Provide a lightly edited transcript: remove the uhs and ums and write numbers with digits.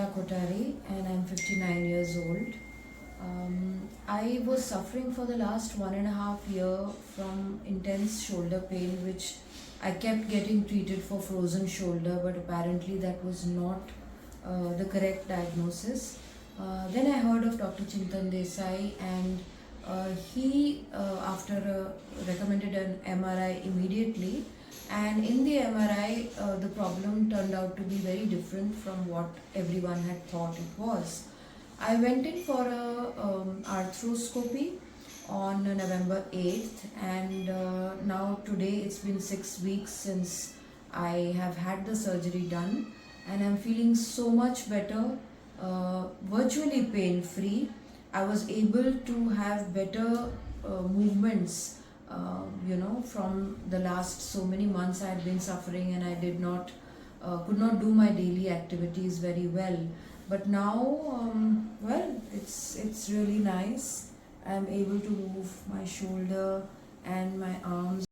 Kotari and I'm 59 years old. I was suffering for the last 1.5 year from intense shoulder pain, which I kept getting treated for frozen shoulder, but apparently that was not the correct diagnosis. Then I heard of Dr. Chintan Desai, and he, after recommended an MRI immediately. And in the MRI, the problem turned out to be very different from what everyone had thought it was. I went in for a arthroscopy on November 8th, and now today it's been 6 weeks since I have had the surgery done, and I'm feeling so much better, virtually pain free. I was able to have better movements, from the last so many months I had been suffering, and I could not do my daily activities very well. But now, it's really nice. I'm able to move my shoulder and my arms.